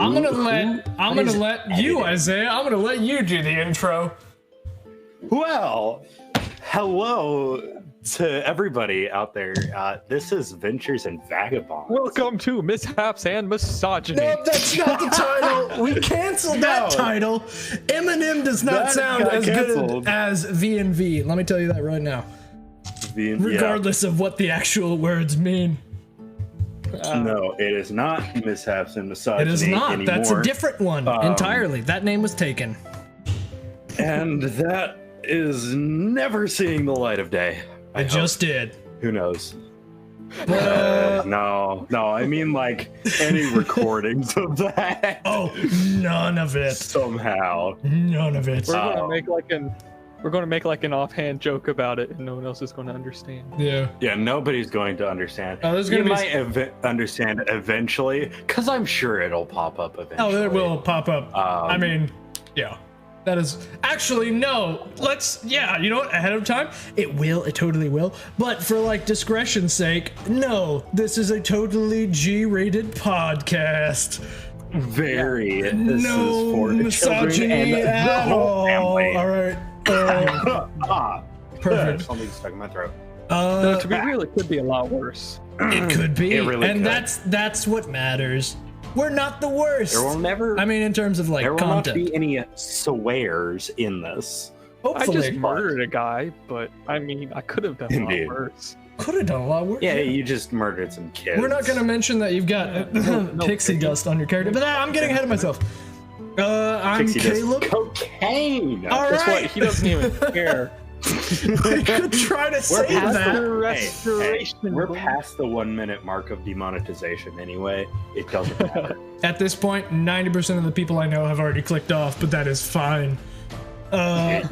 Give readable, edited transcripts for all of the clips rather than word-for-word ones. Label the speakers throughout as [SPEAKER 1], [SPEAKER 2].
[SPEAKER 1] I'm gonna let you, Isaiah. I'm gonna let you do the intro.
[SPEAKER 2] Well, hello to everybody out there. This is Ventures and Vagabonds.
[SPEAKER 3] Welcome to Mishaps and Misogyny.
[SPEAKER 1] No, that's not the title. We canceled that title. Eminem does not sound as good as V&V. Let me tell you that right now. Regardless of what the actual words mean.
[SPEAKER 2] No, it is not Mishaps and Misogyny.
[SPEAKER 1] It is not.
[SPEAKER 2] Anymore.
[SPEAKER 1] That's a different one entirely. That name was taken.
[SPEAKER 2] And that is never seeing the light of day.
[SPEAKER 1] I just did.
[SPEAKER 2] Who knows? No, I mean like any recordings of that.
[SPEAKER 1] Oh, none of it.
[SPEAKER 2] Somehow.
[SPEAKER 1] None of it.
[SPEAKER 3] We're gonna make like an offhand joke about it, and no one else is going to understand.
[SPEAKER 2] Yeah, nobody's going to understand.
[SPEAKER 1] Oh,
[SPEAKER 2] you might understand eventually, because I'm sure it'll pop up eventually.
[SPEAKER 1] Oh, it will pop up. I mean, yeah. That is actually no. You know what? Ahead of time, it totally will. But for like discretion's sake, no. This is a totally G-rated podcast.
[SPEAKER 2] Very.
[SPEAKER 1] Yeah.
[SPEAKER 2] This
[SPEAKER 1] no
[SPEAKER 2] is for
[SPEAKER 1] misogyny
[SPEAKER 2] and
[SPEAKER 1] at
[SPEAKER 2] the whole family.
[SPEAKER 1] All right. Perfect.
[SPEAKER 2] Something stuck in my throat.
[SPEAKER 3] To be real, it could be a lot worse.
[SPEAKER 1] It could be,
[SPEAKER 2] it really
[SPEAKER 1] and
[SPEAKER 2] could.
[SPEAKER 1] that's what matters. We're not the worst.
[SPEAKER 2] There will never.
[SPEAKER 1] I mean, in terms of like
[SPEAKER 2] there will
[SPEAKER 1] content.
[SPEAKER 2] not be any swears in this.
[SPEAKER 1] Hopefully.
[SPEAKER 3] I just murdered a guy, but I mean, I could have done a lot worse.
[SPEAKER 1] Could have done a lot worse.
[SPEAKER 2] Yeah, you just murdered some kids.
[SPEAKER 1] We're not going to mention that you've got pixie dust on your character, but I'm getting ahead of myself. I'm
[SPEAKER 2] Pixie
[SPEAKER 1] Caleb.
[SPEAKER 2] Dust. Cocaine.
[SPEAKER 1] All
[SPEAKER 3] Guess
[SPEAKER 1] right.
[SPEAKER 3] what? He doesn't even care.
[SPEAKER 1] We could try to say that.
[SPEAKER 2] We're past the 1 minute mark of demonetization anyway. It doesn't matter.
[SPEAKER 1] At this point, 90% of the people I know have already clicked off, but that is fine.
[SPEAKER 2] Yeah,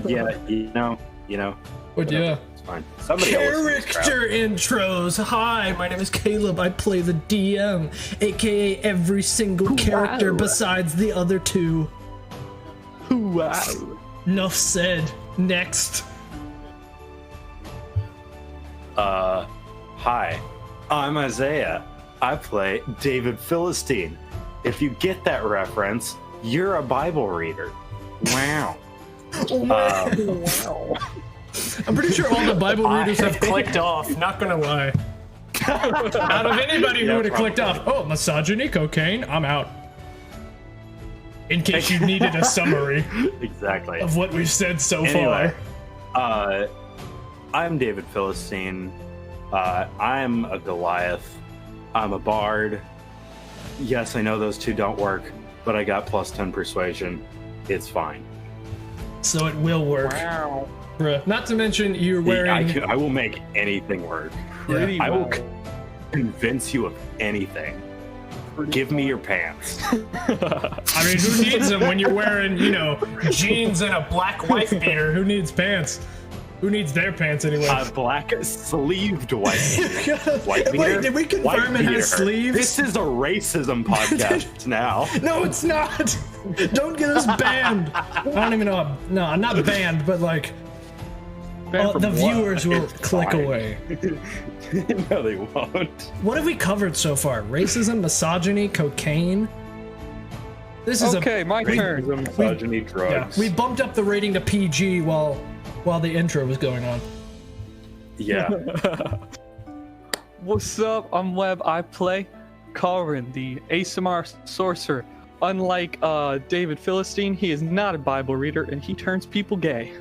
[SPEAKER 2] you know.
[SPEAKER 1] But yeah.
[SPEAKER 2] It's fine. Somebody else.
[SPEAKER 1] Character intros. Hi, my name is Caleb. I play the DM, aka every single character besides the other two.
[SPEAKER 3] Wow.
[SPEAKER 1] Enough said. Next.
[SPEAKER 2] Hi, I'm Isaiah. I play David Philistine. If you get that reference, you're a Bible reader. Wow.
[SPEAKER 1] Wow. I'm pretty sure all the Bible readers have clicked off, not gonna lie. Out of anybody who would have clicked off, oh, misogyny, cocaine, I'm out. In case you needed a summary
[SPEAKER 2] exactly
[SPEAKER 1] of what we've said so
[SPEAKER 2] anyway,
[SPEAKER 1] far.
[SPEAKER 2] I'm David Philistine. I'm a Goliath. I'm a bard. Yes, I know those two don't work, but I got plus 10 persuasion. It's fine.
[SPEAKER 1] So it will work.
[SPEAKER 3] Wow.
[SPEAKER 1] Bruh. Not to mention you're wearing...
[SPEAKER 2] I will make anything work. I will convince you of anything. Give me your pants.
[SPEAKER 1] I mean, who needs them when you're wearing, jeans and a black wife beater? Who needs pants? Who needs their pants anyway?
[SPEAKER 2] A black sleeved white beater.
[SPEAKER 1] Wait, did we confirm it has sleeves?
[SPEAKER 2] This is a racism podcast now.
[SPEAKER 1] No, it's not. Don't get us banned. I don't even know. No, I'm not banned, but like, the viewers will click away.
[SPEAKER 2] No, they won't.
[SPEAKER 1] What have we covered so far? Racism, misogyny, cocaine. This is
[SPEAKER 3] my turn.
[SPEAKER 2] Misogyny, drugs.
[SPEAKER 1] Yeah, we bumped up the rating to PG while the intro was going on.
[SPEAKER 2] Yeah.
[SPEAKER 3] What's up? I'm Webb. I play Caulran, the Aasimar Sorcerer. Unlike David Philistine, he is not a Bible reader, and he turns people gay.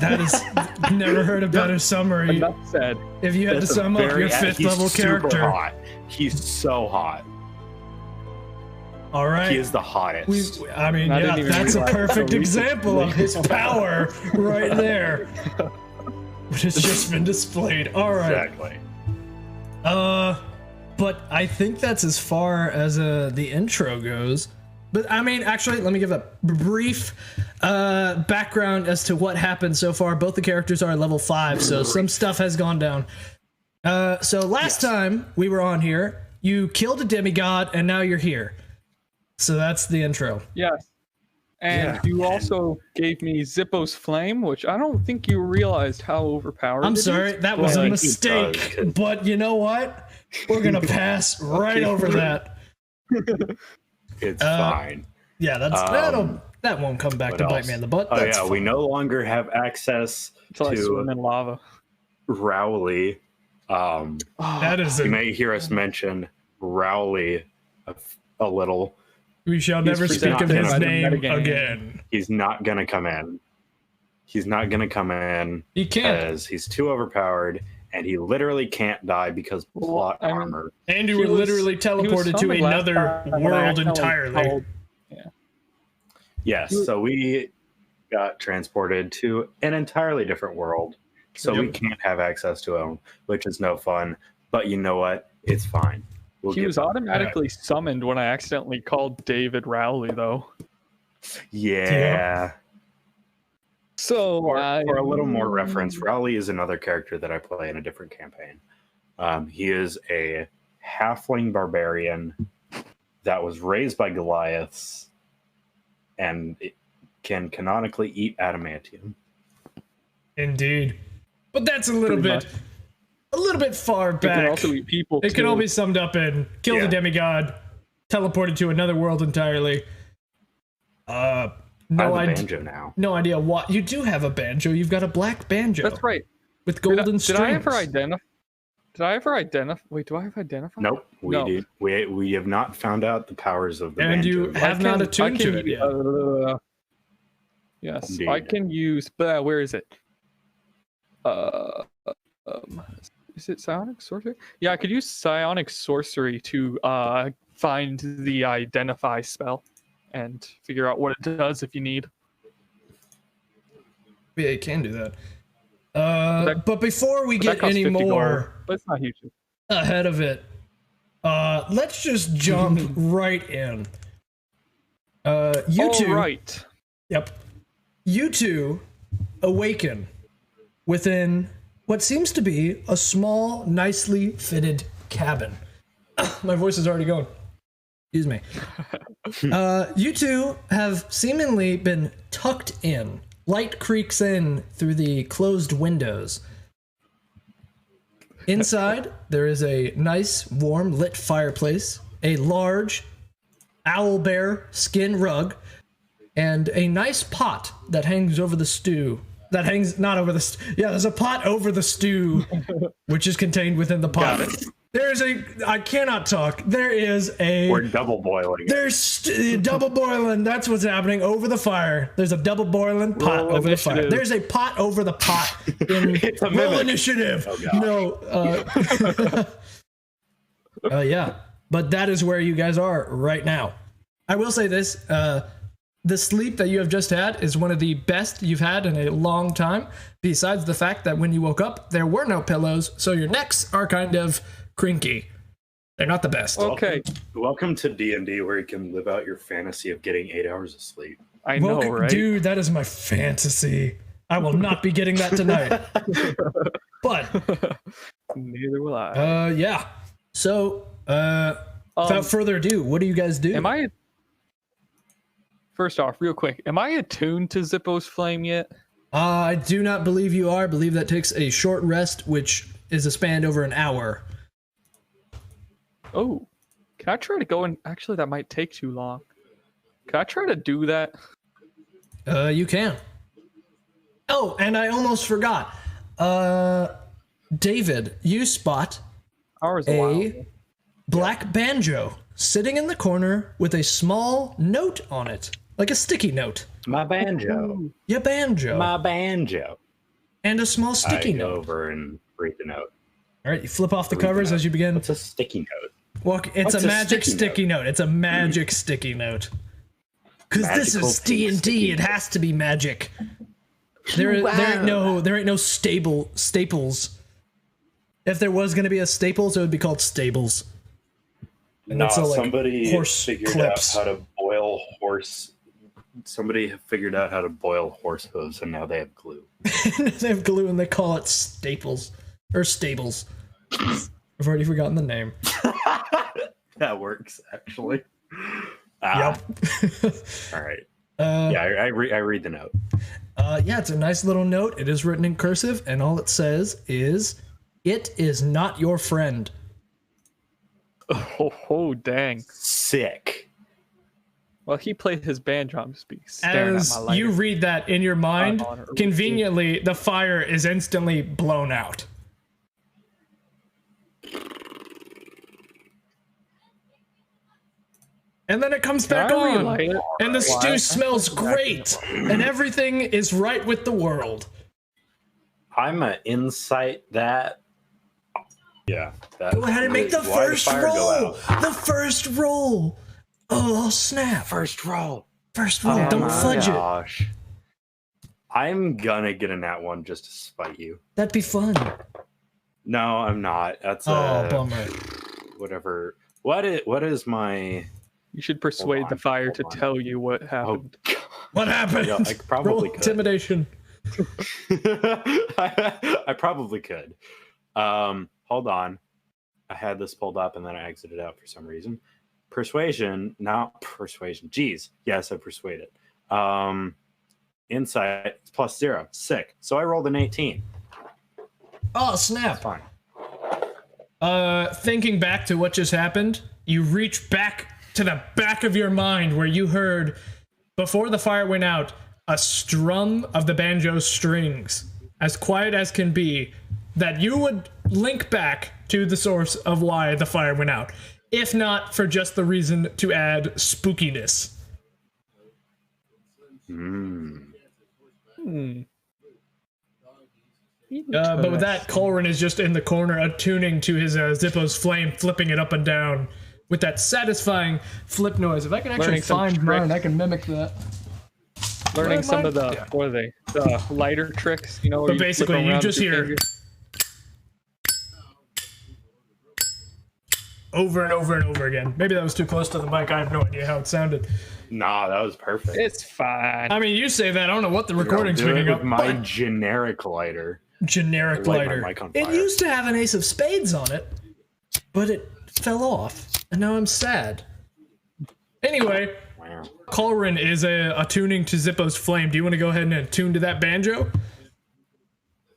[SPEAKER 1] That is never heard a better summary.
[SPEAKER 3] Enough said.
[SPEAKER 1] If you had to sum up your 5th level character.
[SPEAKER 2] Hot. He's so hot.
[SPEAKER 1] All right.
[SPEAKER 2] He is the hottest.
[SPEAKER 1] That's a perfect example of his power right there. Which has just been displayed. All right.
[SPEAKER 2] Exactly.
[SPEAKER 1] But I think that's as far as the intro goes. But I mean, actually, let me give a brief background as to what happened so far. Both the characters are level 5, so some stuff has gone down. So last time we were on here, you killed a demigod, and now you're here. So that's the intro.
[SPEAKER 3] Yes. And you also gave me Zippo's Flame, which I don't think you realized how overpowered
[SPEAKER 1] I'm
[SPEAKER 3] it
[SPEAKER 1] sorry,
[SPEAKER 3] is.
[SPEAKER 1] that was a mistake. But you know what? We're going to pass right over that.
[SPEAKER 2] It's fine.
[SPEAKER 1] Yeah, that won't come back to bite me in the butt.
[SPEAKER 2] That's fine. We no longer have access
[SPEAKER 3] Until I swim in lava.
[SPEAKER 2] Rowley.
[SPEAKER 1] That is.
[SPEAKER 2] You may hear us mention Rowley a little.
[SPEAKER 1] We shall never speak of his name again.
[SPEAKER 2] He's not gonna come in. He can't. Because he's too overpowered, and he literally can't die because plot armor.
[SPEAKER 1] And you were literally teleported to another world entirely.
[SPEAKER 2] Yes, so we got transported to an entirely different world. So we can't have access to him, which is no fun. But you know what? It's fine.
[SPEAKER 3] He was automatically summoned when I accidentally called David Rowley, though.
[SPEAKER 2] Yeah.
[SPEAKER 3] So,
[SPEAKER 2] for a little more reference, Rowley is another character that I play in a different campaign. He is a halfling barbarian that was raised by Goliaths and it can canonically eat adamantium.
[SPEAKER 1] Indeed. But that's a little bit far back. It can also
[SPEAKER 3] eat people.
[SPEAKER 1] It can all be summed up in kill the demigod, teleported to another world entirely.
[SPEAKER 2] I have a banjo now.
[SPEAKER 1] No idea what. You do have a banjo. You've got a black banjo.
[SPEAKER 3] That's right.
[SPEAKER 1] With golden strings.
[SPEAKER 3] Did I ever identify? Wait, do I have identified?
[SPEAKER 2] Nope. We have not found out the powers of the banjo.
[SPEAKER 1] And you have not attuned to it yet.
[SPEAKER 3] Yes, indeed. I can use. But where is it? Is it psionic sorcery? Yeah, I could use psionic sorcery to find the identify spell and figure out what it does if you need.
[SPEAKER 1] Yeah, you can do that. But before we get any more
[SPEAKER 3] but it's not huge.
[SPEAKER 1] Ahead of it, let's just jump right in. You two.
[SPEAKER 3] Right.
[SPEAKER 1] Yep. You two awaken within what seems to be a small, nicely fitted cabin. My voice is already going. Excuse me. You two have seemingly been tucked in. Light creaks in through the closed windows. Inside, there is a nice, warm, lit fireplace, a large owlbear skin rug, and a nice pot that hangs over the stew. That hangs not over the there's a pot over the stew, which is contained within the pot. I cannot talk.
[SPEAKER 2] We're double boiling.
[SPEAKER 1] There's double boiling. That's what's happening over the fire. There's a double boiling pot over the fire. There's a pot over the pot in roll initiative. No. Yeah. But that is where you guys are right now. I will say this. The sleep that you have just had is one of the best you've had in a long time. Besides the fact that when you woke up, there were no pillows, so your necks are kind of crinky. They're not the best.
[SPEAKER 3] Okay.
[SPEAKER 2] Welcome to D&D, where you can live out your fantasy of getting 8 hours of sleep.
[SPEAKER 3] I know, right?
[SPEAKER 1] Dude, that is my fantasy. I will not be getting that tonight. But
[SPEAKER 3] neither will I.
[SPEAKER 1] Yeah. So, without further ado, what do you guys do?
[SPEAKER 3] First off, real quick, am I attuned to Zippo's flame yet?
[SPEAKER 1] I do not believe you are. I believe that takes a short rest, which is a span over an hour.
[SPEAKER 3] Oh, can I try to go and... Actually, that might take too long. Can I try to do that?
[SPEAKER 1] You can. Oh, and I almost forgot. David, you spot a black banjo sitting in the corner with a small note on it. Like a sticky note.
[SPEAKER 2] My banjo.
[SPEAKER 1] Your banjo.
[SPEAKER 2] My banjo.
[SPEAKER 1] And a small sticky note.
[SPEAKER 2] I go over and read the note.
[SPEAKER 1] All right, you flip off the covers as you begin.
[SPEAKER 2] What's a sticky note?
[SPEAKER 1] Well, it's a magic sticky note. It's a magic sticky note. Because this is D&D, it has to be magic. There ain't no staples. If there was going to be a staples, it would be called stables.
[SPEAKER 2] And somebody figured out how to boil horse. Somebody figured out how to boil horse hooves, and now they have glue.
[SPEAKER 1] They have glue, and they call it staples or stables. I've already forgotten the name.
[SPEAKER 2] That works, actually.
[SPEAKER 1] Yep.
[SPEAKER 2] All right. I read the note.
[SPEAKER 1] Yeah, it's a nice little note. It is written in cursive, and all it says is, "It is not your friend."
[SPEAKER 3] Oh, dang.
[SPEAKER 2] Sick.
[SPEAKER 3] Well, he played his banjo. I'm just staring
[SPEAKER 1] As
[SPEAKER 3] at my lighter.
[SPEAKER 1] you read that in your mind,
[SPEAKER 3] on it.
[SPEAKER 1] conveniently, the fire is instantly blown out. And then it comes back
[SPEAKER 3] I
[SPEAKER 1] on,
[SPEAKER 3] relight it?
[SPEAKER 1] and the stew
[SPEAKER 3] Why?
[SPEAKER 1] smells great, and everything is right with the world.
[SPEAKER 2] I'm gonna insight that. Yeah. That
[SPEAKER 1] Go ahead and make the
[SPEAKER 2] why
[SPEAKER 1] first
[SPEAKER 2] fire go
[SPEAKER 1] roll.
[SPEAKER 2] out.
[SPEAKER 1] The first roll. Oh, snap.
[SPEAKER 2] First roll.
[SPEAKER 1] First roll. Don't fudge it.
[SPEAKER 2] Gosh. I'm gonna get a nat 1 just to spite you.
[SPEAKER 1] That'd be fun.
[SPEAKER 2] No, I'm not. That's
[SPEAKER 1] Bummer.
[SPEAKER 2] whatever. What is my?
[SPEAKER 3] You should persuade the fire to tell you what happened.
[SPEAKER 2] Oh,
[SPEAKER 1] What happened?
[SPEAKER 2] yeah, I probably
[SPEAKER 1] Roll
[SPEAKER 2] could.
[SPEAKER 1] intimidation.
[SPEAKER 2] I probably could. Hold on. I had this pulled up and then I exited out for some reason. Persuasion, not persuasion. Jeez. Yes, I persuaded. Insight +0. Sick. So I rolled an 18.
[SPEAKER 1] Oh, snap.
[SPEAKER 2] Fine.
[SPEAKER 1] Thinking back to what just happened, you reach back to the back of your mind where you heard, before the fire went out, a strum of the banjo strings, as quiet as can be, that you would link back to the source of why the fire went out, if not for just the reason to add spookiness. But with that, Caulran is just in the corner attuning to his Zippo's flame, flipping it up and down with that satisfying flip noise. If I can actually
[SPEAKER 3] Learning some
[SPEAKER 1] find mine,
[SPEAKER 3] tricks.
[SPEAKER 1] I can mimic that.
[SPEAKER 3] Learning some of the,
[SPEAKER 1] Yeah.
[SPEAKER 3] what are they? The lighter tricks, you know? where
[SPEAKER 1] But
[SPEAKER 3] you flip
[SPEAKER 1] basically, you
[SPEAKER 3] around
[SPEAKER 1] just
[SPEAKER 3] with your
[SPEAKER 1] hear
[SPEAKER 3] fingers.
[SPEAKER 1] over and over and over again. Maybe that was too close to the mic. I have no idea how it sounded.
[SPEAKER 2] Nah, that was perfect.
[SPEAKER 3] It's fine.
[SPEAKER 1] I mean, you say that. I don't know what the
[SPEAKER 2] I'll
[SPEAKER 1] recording's
[SPEAKER 2] do it
[SPEAKER 1] picking
[SPEAKER 2] with
[SPEAKER 1] up.
[SPEAKER 2] my
[SPEAKER 1] but
[SPEAKER 2] generic lighter.
[SPEAKER 1] generic
[SPEAKER 2] Light my
[SPEAKER 1] lighter.
[SPEAKER 2] mic on
[SPEAKER 1] It
[SPEAKER 2] fire.
[SPEAKER 1] used to have an ace of spades on it, but it fell off, and now I'm sad. Anyway,
[SPEAKER 2] Wow.
[SPEAKER 1] Caulran is attuning to Zippo's flame. Do you want to go ahead and attune to that banjo?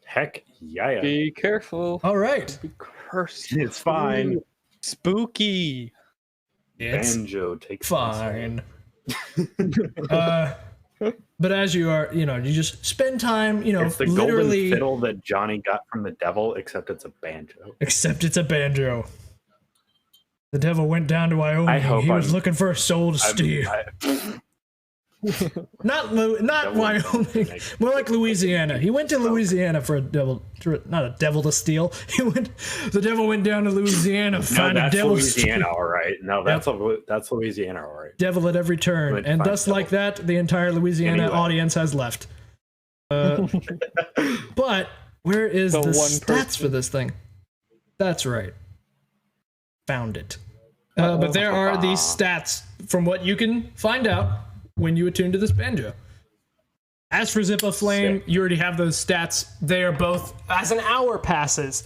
[SPEAKER 2] Heck yeah.
[SPEAKER 3] Be careful.
[SPEAKER 1] All right.
[SPEAKER 3] Be cursed.
[SPEAKER 2] It's fine.
[SPEAKER 3] Spooky.
[SPEAKER 1] It's
[SPEAKER 2] Banjo takes
[SPEAKER 1] fine. But as you are, you just spend time,
[SPEAKER 2] It's the
[SPEAKER 1] literally.
[SPEAKER 2] golden fiddle that Johnny got from the devil, except it's a banjo.
[SPEAKER 1] Except it's a banjo. The devil went down to Wyoming.
[SPEAKER 2] hope
[SPEAKER 1] He was
[SPEAKER 2] I'm-
[SPEAKER 1] looking for a soul to steal. Not Wyoming. More like Louisiana. He went to Louisiana for a devil, not a devil to steal. The devil went down to Louisiana to
[SPEAKER 2] No,
[SPEAKER 1] find a
[SPEAKER 2] that's
[SPEAKER 1] devil to
[SPEAKER 2] Louisiana,
[SPEAKER 1] steal.
[SPEAKER 2] all right. No, that's Louisiana, all right.
[SPEAKER 1] Devil at every turn,
[SPEAKER 2] Went
[SPEAKER 1] and
[SPEAKER 2] find
[SPEAKER 1] thus
[SPEAKER 2] devil.
[SPEAKER 1] like that, the entire Louisiana
[SPEAKER 2] Anyway.
[SPEAKER 1] audience has left. But where is the
[SPEAKER 3] The one
[SPEAKER 1] stats for this thing? That's right. Found it. But there are these stats from what you can find out when you attune to this banjo. As for Zippo Flame,
[SPEAKER 2] Sick.
[SPEAKER 1] you already have those stats. They are both, as an hour passes,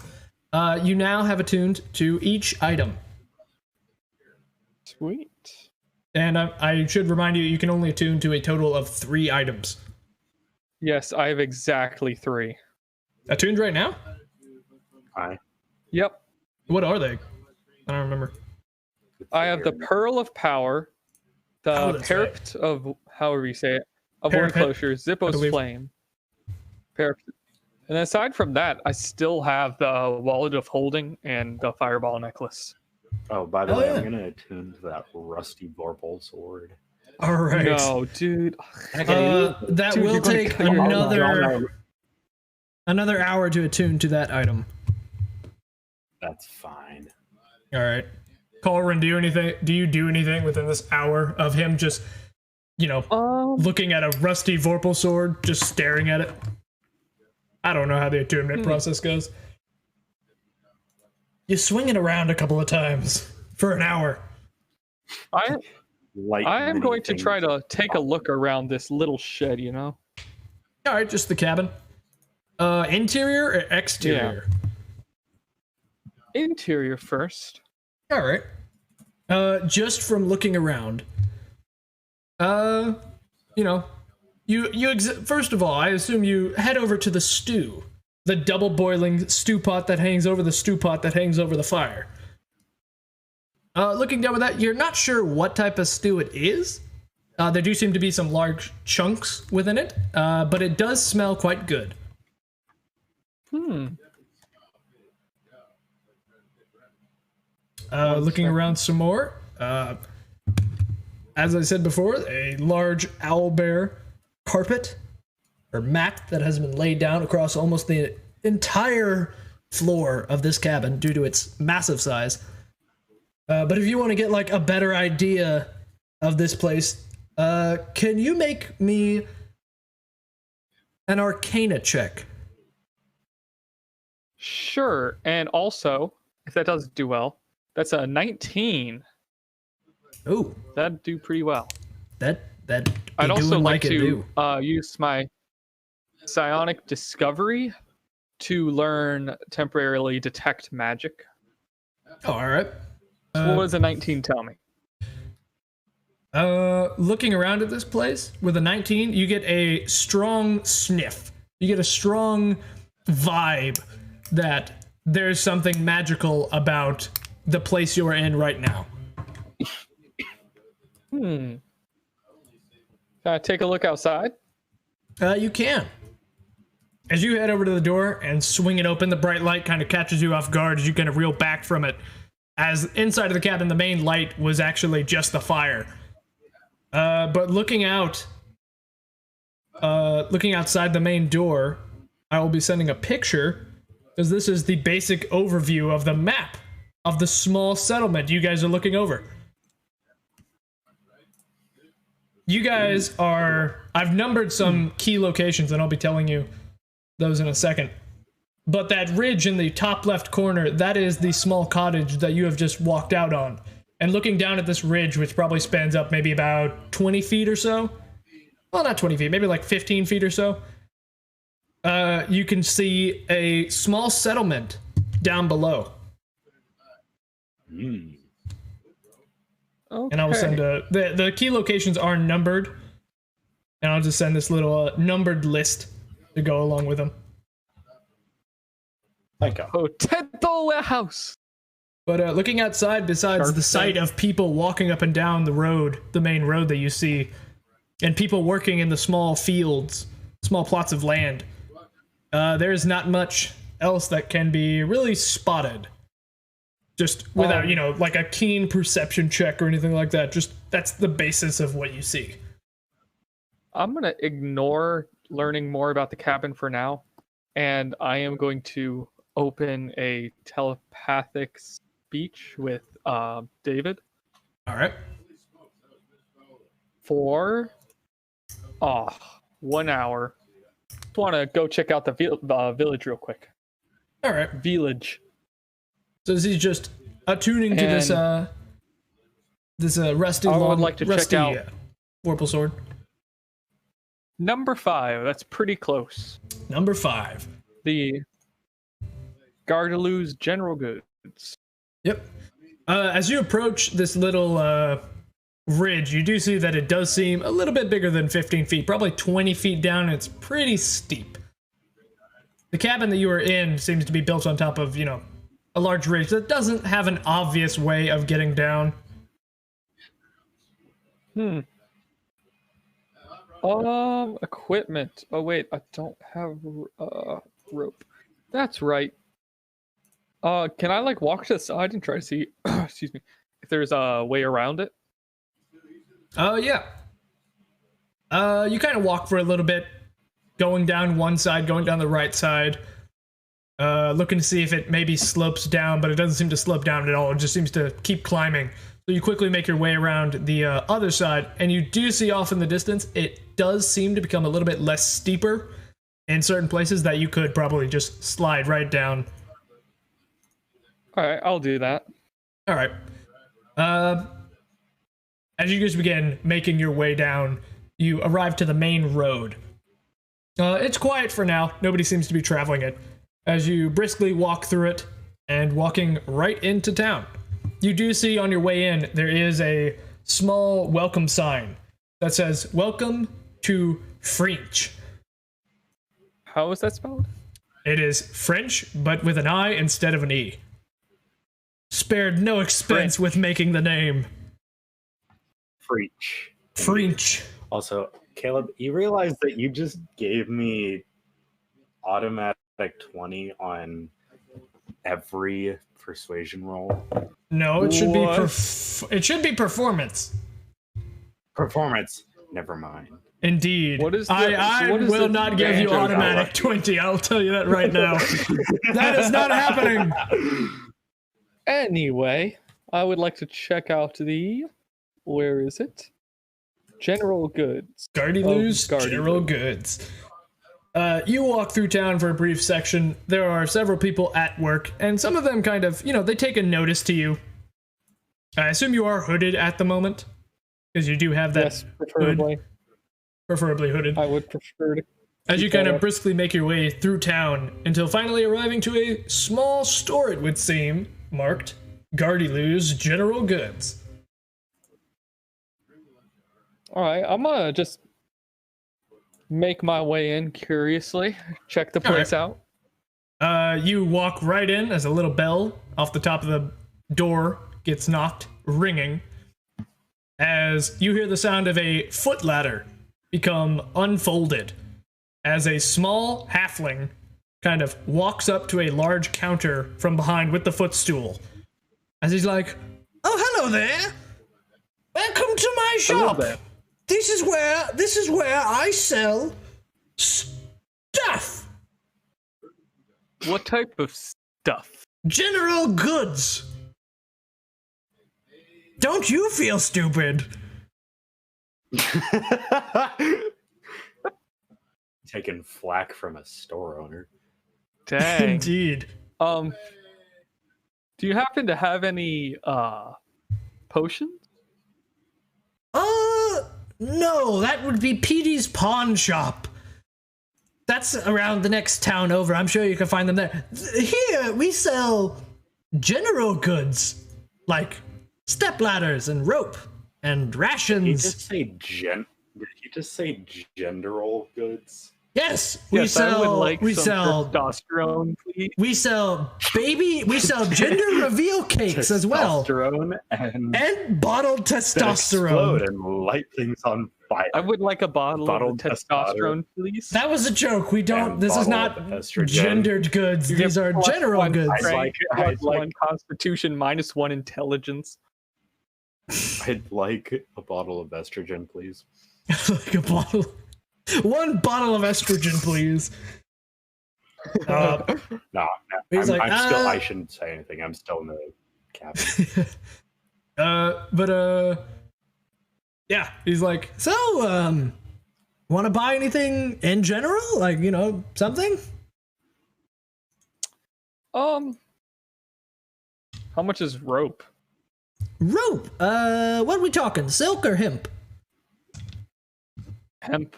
[SPEAKER 1] you now have attuned to each item.
[SPEAKER 3] Sweet.
[SPEAKER 1] And I should remind you, you can only attune to a total of 3 items.
[SPEAKER 3] Yes, I have exactly 3.
[SPEAKER 1] Attuned right now?
[SPEAKER 2] Hi.
[SPEAKER 3] Yep.
[SPEAKER 1] What are they? I don't remember.
[SPEAKER 3] I have the Pearl of Power, the
[SPEAKER 1] Oh, that's right.
[SPEAKER 3] Parapet of, however you say it, of
[SPEAKER 1] Parapet,
[SPEAKER 3] Enclosure,
[SPEAKER 1] I
[SPEAKER 3] Zippo's
[SPEAKER 1] believe.
[SPEAKER 3] Flame. Parapet. And aside from that, I still have the Wallet of Holding and the Fireball Necklace.
[SPEAKER 2] Oh, by the
[SPEAKER 1] Oh,
[SPEAKER 2] way,
[SPEAKER 1] yeah.
[SPEAKER 2] I'm gonna attune to that rusty Vorpal sword.
[SPEAKER 1] All right.
[SPEAKER 3] No, dude.
[SPEAKER 1] That
[SPEAKER 3] Dude,
[SPEAKER 1] will
[SPEAKER 3] you're gonna
[SPEAKER 1] take
[SPEAKER 3] cut your
[SPEAKER 1] another hour to attune to that item.
[SPEAKER 2] That's fine.
[SPEAKER 1] All right. Caulran, do you do anything within this hour of him just, looking at a rusty Vorpal sword, just staring at it? I don't know how the attunement process goes. You swing it around a couple of times for an hour.
[SPEAKER 3] I am
[SPEAKER 2] many
[SPEAKER 3] going to
[SPEAKER 2] things.
[SPEAKER 3] try to take a look around this little shed,
[SPEAKER 1] All right, just the cabin. Interior or exterior?
[SPEAKER 3] Interior first.
[SPEAKER 1] All right. Just from looking around, first of all, I assume you head over to the stew, the double boiling stew pot that hangs over the stew pot that hangs over the fire. Looking down with that, you're not sure what type of stew it is. There do seem to be some large chunks within it, but it does smell quite good. Looking around some more. As I said before, a large owlbear carpet or mat that has been laid down across almost the entire floor of this cabin due to its massive size. But if you want to get like a better idea of this place, can you make me an Arcana check?
[SPEAKER 3] Sure. And also, if that does do well, that's a 19.
[SPEAKER 1] Oh,
[SPEAKER 3] That'd do pretty well.
[SPEAKER 1] that
[SPEAKER 3] I'd also like
[SPEAKER 1] it
[SPEAKER 3] to use my psionic discovery to learn temporarily detect magic.
[SPEAKER 1] Oh, all right.
[SPEAKER 3] So what does a 19 tell me?
[SPEAKER 1] Looking around at this place with a 19, you get a strong sniff. You get a strong vibe that there's something magical about the place you are in right now.
[SPEAKER 3] Can I take a look outside?
[SPEAKER 1] You can. As you head over to the door and swing it open, the bright light kind of catches you off guard as you kind of reel back from it. As inside of the cabin, the main light was actually just the fire. But looking outside the main door, I will be sending a picture, because this is the basic overview of the map of the small settlement you guys are looking over. You guys are... I've numbered some key locations, and I'll be telling you those in a second. But that ridge in the top left corner, that is the small cottage that you have just walked out on. And looking down at this ridge, which probably spans up maybe about 20 feet or so. Well, not 20 feet, maybe like 15 feet or so. You can see a small settlement down below.
[SPEAKER 2] Mm.
[SPEAKER 3] Okay.
[SPEAKER 1] And I will send the key locations are numbered. And I'll just send this little numbered list to go along with them.
[SPEAKER 2] Thank you.
[SPEAKER 3] Potato warehouse.
[SPEAKER 1] But looking outside, besides the sight of people walking up and down the road, the main road that you see, and people working in the small fields, small plots of land, there is not much else that can be really spotted. Just without, like a keen perception check or anything like that. Just that's the basis of what you see.
[SPEAKER 3] I'm going to ignore learning more about the cabin for now, and I am going to open a telepathic speech with David.
[SPEAKER 1] All right.
[SPEAKER 3] For 1 hour. Just want to go check out the village real quick.
[SPEAKER 1] All right.
[SPEAKER 3] Village.
[SPEAKER 1] So is he just attuning to this rusty
[SPEAKER 3] I would
[SPEAKER 1] long,
[SPEAKER 3] like to
[SPEAKER 1] rusty
[SPEAKER 3] check out
[SPEAKER 1] vorpal sword?
[SPEAKER 3] Number 5. That's pretty close.
[SPEAKER 1] Number 5.
[SPEAKER 3] The Gardalou's General Goods.
[SPEAKER 1] Yep. As you approach this little ridge, you do see that it does seem a little bit bigger than 15 feet, probably 20 feet down, and it's pretty steep. The cabin that you are in seems to be built on top of, a large ridge that doesn't have an obvious way of getting down.
[SPEAKER 3] Equipment. Oh wait, I don't have rope. That's right. Can I walk to the side and try to see excuse me, if there's a way around it?
[SPEAKER 1] Yeah. You kind of walk for a little bit, going down one side, going down the right side, looking to see if it maybe slopes down, but it doesn't seem to slope down at all. It just seems to keep climbing. So you quickly make your way around the other side, and you do see off in the distance, it does seem to become a little bit less steeper in certain places that you could probably just slide right down.
[SPEAKER 3] Alright, I'll do that.
[SPEAKER 1] Alright. As you guys begin making your way down, you arrive to the main road. It's quiet for now. Nobody seems to be traveling it. As you briskly walk through it and walking right into town. You do see on your way in, there is a small welcome sign that says, "Welcome to French."
[SPEAKER 3] How is that spelled?
[SPEAKER 1] It is French, but with an I instead of an E. spared no expense with making the name. Freach.
[SPEAKER 2] Also, Caleb, you realize that you just gave me automatic 20 on every persuasion roll?
[SPEAKER 1] No, it should be it should be performance.
[SPEAKER 2] Performance. Never mind.
[SPEAKER 1] Indeed.
[SPEAKER 3] What is the,
[SPEAKER 1] I
[SPEAKER 3] what is
[SPEAKER 1] will
[SPEAKER 3] the
[SPEAKER 1] not give you
[SPEAKER 2] banjo
[SPEAKER 1] automatic 20. I'll tell you that right now. That is not happening.
[SPEAKER 3] Anyway, I would like to check out the... Where is it? General goods.
[SPEAKER 1] Gardy-Lou's General Goods. You walk through town for a brief section. There are several people at work, and some of them kind of, they take a notice to you. I assume you are hooded at the moment, because you do have that
[SPEAKER 3] Yes, preferably.
[SPEAKER 1] hood. Preferably hooded.
[SPEAKER 3] I would prefer to.
[SPEAKER 1] As you kind of briskly make your way through town until finally arriving to a small store, it would seem, marked Gardy-Lou's General Goods.
[SPEAKER 3] Alright, I'm gonna just make my way in curiously, check the place out.
[SPEAKER 1] You walk right in as a little bell off the top of the door gets knocked, ringing, as you hear the sound of a foot ladder become unfolded as a small halfling kind of walks up to a large counter from behind with the footstool. As he's like, "Oh, hello there. Welcome to my shop. This is where I sell stuff.
[SPEAKER 3] What type of stuff?
[SPEAKER 1] General goods. Don't you feel stupid?"
[SPEAKER 2] Taking flack from a store owner.
[SPEAKER 3] Dang.
[SPEAKER 1] Indeed.
[SPEAKER 3] Do you happen to have any potions?
[SPEAKER 1] No, that would be Petey's pawn shop. That's around the next town over. I'm sure you can find them there. Here, we sell general goods, like step ladders and rope and rations.
[SPEAKER 2] Did you just say general goods?
[SPEAKER 1] Yes,
[SPEAKER 3] I would like some
[SPEAKER 1] sell
[SPEAKER 3] testosterone, please.
[SPEAKER 1] we sell gender reveal cakes as well.
[SPEAKER 2] Testosterone
[SPEAKER 1] And bottled
[SPEAKER 2] that
[SPEAKER 1] testosterone.
[SPEAKER 2] explode and light things on fire.
[SPEAKER 3] I would like a bottle of
[SPEAKER 2] Bottled
[SPEAKER 3] testosterone, please.
[SPEAKER 1] That was a joke. We don't.
[SPEAKER 2] And
[SPEAKER 1] This is
[SPEAKER 2] bottle
[SPEAKER 1] not
[SPEAKER 2] of estrogen.
[SPEAKER 1] gendered goods. These are
[SPEAKER 3] Plus
[SPEAKER 1] general
[SPEAKER 3] one
[SPEAKER 1] goods.
[SPEAKER 3] strength,
[SPEAKER 2] I'd
[SPEAKER 3] plus one constitution, minus one intelligence.
[SPEAKER 2] I'd like a bottle of estrogen, please.
[SPEAKER 1] Like a bottle. One bottle of estrogen, please.
[SPEAKER 2] No,
[SPEAKER 1] He's like,
[SPEAKER 2] I'm still. I shouldn't say anything. I'm still in the cabin.
[SPEAKER 1] Yeah, he's like, so, want to buy anything in general? Like, something?
[SPEAKER 3] How much is rope?
[SPEAKER 1] Rope. What are we talking? Silk or hemp?
[SPEAKER 3] Hemp.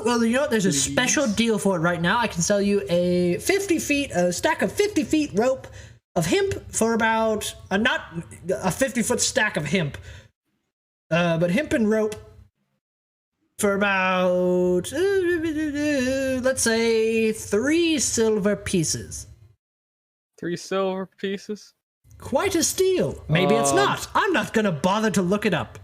[SPEAKER 1] Well, there's a special deal for it right now. I can sell you a stack of 50 feet rope of hemp for about, not a 50-foot stack of hemp, but hemp and rope for about, let's say, 3 silver pieces.
[SPEAKER 3] 3 silver pieces?
[SPEAKER 1] Quite a steal. Maybe it's not. I'm not gonna bother to look it up.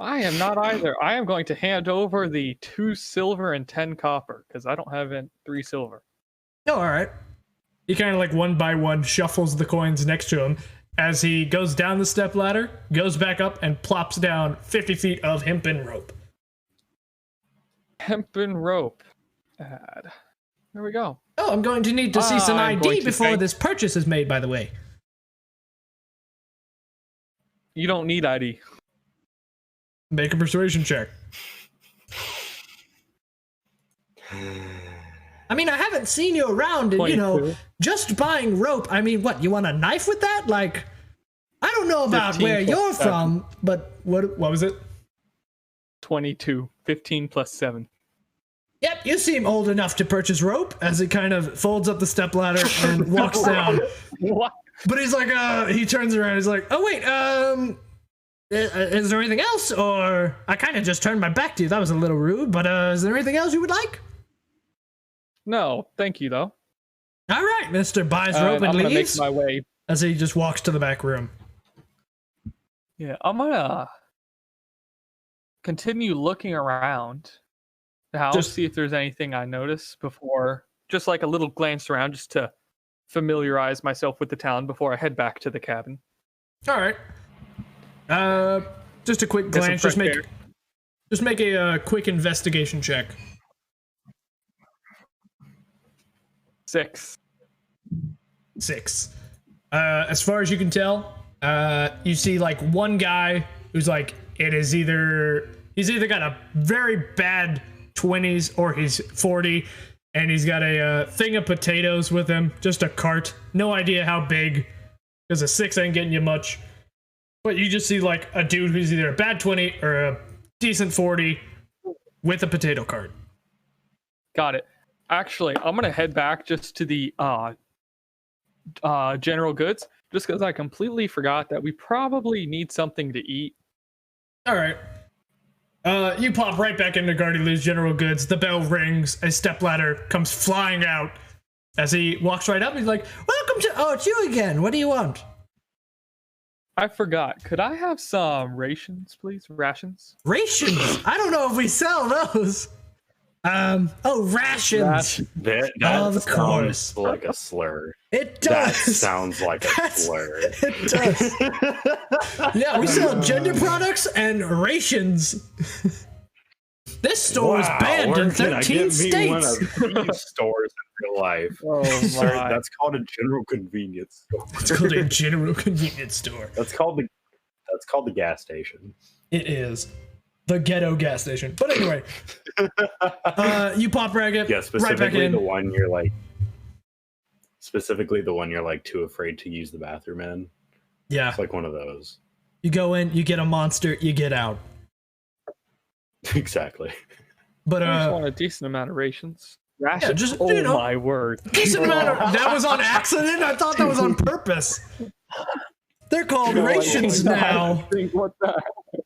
[SPEAKER 3] I am not either. I am going to hand over the 2 silver and 10 copper, because I don't have 3 silver.
[SPEAKER 1] Oh, alright. He kind of like one by one shuffles the coins next to him as he goes down the step ladder, goes back up, and plops down 50 feet of hempen rope.
[SPEAKER 3] Hempen rope. Add. There we go.
[SPEAKER 1] Oh, I'm going to need to see some
[SPEAKER 3] I'm
[SPEAKER 1] ID
[SPEAKER 3] going to
[SPEAKER 1] before
[SPEAKER 3] thank-
[SPEAKER 1] this purchase is made, by the way.
[SPEAKER 3] You don't need ID.
[SPEAKER 1] Make a persuasion check. I mean, I haven't seen you around, and
[SPEAKER 3] 22.
[SPEAKER 1] just buying rope. I mean, what, you want a knife with that? Like, I don't know about
[SPEAKER 3] 15
[SPEAKER 1] where
[SPEAKER 3] plus
[SPEAKER 1] you're
[SPEAKER 3] 7.
[SPEAKER 1] from, but what was it?
[SPEAKER 3] 22. 15 plus 7.
[SPEAKER 1] Yep, you seem old enough to purchase rope, as he kind of folds up the step ladder and walks down.
[SPEAKER 3] What?
[SPEAKER 1] But he's like, he turns around, he's like, oh wait, is there anything else? Or, I kind of just turned my back to you, that was a little rude, but is there anything else you would like?
[SPEAKER 3] No, thank you, though.
[SPEAKER 1] All right, Mister buys rope and
[SPEAKER 3] I'm gonna
[SPEAKER 1] leaves
[SPEAKER 3] make my way.
[SPEAKER 1] as he just walks to the back room.
[SPEAKER 3] Yeah, I'm gonna continue looking around the house,
[SPEAKER 1] Just-
[SPEAKER 3] see if there's anything I notice before, just like a little glance around, just to familiarize myself with the town before I head back to the cabin.
[SPEAKER 1] All right. Just a quick
[SPEAKER 3] Get some
[SPEAKER 1] glance.
[SPEAKER 3] fresh
[SPEAKER 1] Just
[SPEAKER 3] air.
[SPEAKER 1] make a quick investigation check.
[SPEAKER 3] 6.
[SPEAKER 1] 6. As far as you can tell, you see like one guy who's like he's either got a very bad 20s or he's 40, and he's got a thing of potatoes with him, just a cart. No idea how big, because a 6 ain't getting you much. But you just see like a dude who's either a bad 20 or a decent 40 with a potato cart.
[SPEAKER 3] Got it. Actually, I'm gonna head back just to the general goods, just because I completely forgot that we probably need something to eat.
[SPEAKER 1] All right. You pop right back into Guardy Lou's general goods. The bell rings. A stepladder comes flying out. As he walks right up, he's like, "Welcome to... Oh, it's you again. What do you want?"
[SPEAKER 3] I forgot. Could I have some rations, please? Rations?
[SPEAKER 1] Rations? I don't know if we sell those. Rations.
[SPEAKER 2] That
[SPEAKER 1] Of course.
[SPEAKER 2] sounds like a slur.
[SPEAKER 1] It
[SPEAKER 2] That
[SPEAKER 1] does.
[SPEAKER 2] sounds like a slur.
[SPEAKER 1] It does. Yeah, we sell gender products and rations. This store is banned
[SPEAKER 2] where
[SPEAKER 1] in
[SPEAKER 2] can I
[SPEAKER 1] 13
[SPEAKER 2] get me one
[SPEAKER 1] states.
[SPEAKER 2] of these stores in real life?
[SPEAKER 3] Oh
[SPEAKER 2] Sir,
[SPEAKER 3] my.
[SPEAKER 2] that's called a general convenience store.
[SPEAKER 1] It's called a general convenience store.
[SPEAKER 2] That's called the gas station.
[SPEAKER 1] It is. The ghetto gas station. But anyway, you pop ragged
[SPEAKER 2] Yeah,
[SPEAKER 1] right back
[SPEAKER 2] specifically
[SPEAKER 1] in.
[SPEAKER 2] the one you're like too afraid to use the bathroom in.
[SPEAKER 1] Yeah,
[SPEAKER 2] It's like one of those.
[SPEAKER 1] you go in, you get a monster, you get out.
[SPEAKER 2] Exactly.
[SPEAKER 1] But
[SPEAKER 3] I just want a decent amount of rations. Rations?
[SPEAKER 1] yeah, just
[SPEAKER 3] Oh
[SPEAKER 1] you know,
[SPEAKER 3] my word.
[SPEAKER 1] decent amount of, that was on accident. I thought that was on purpose. They're called rations now.
[SPEAKER 3] What the heck?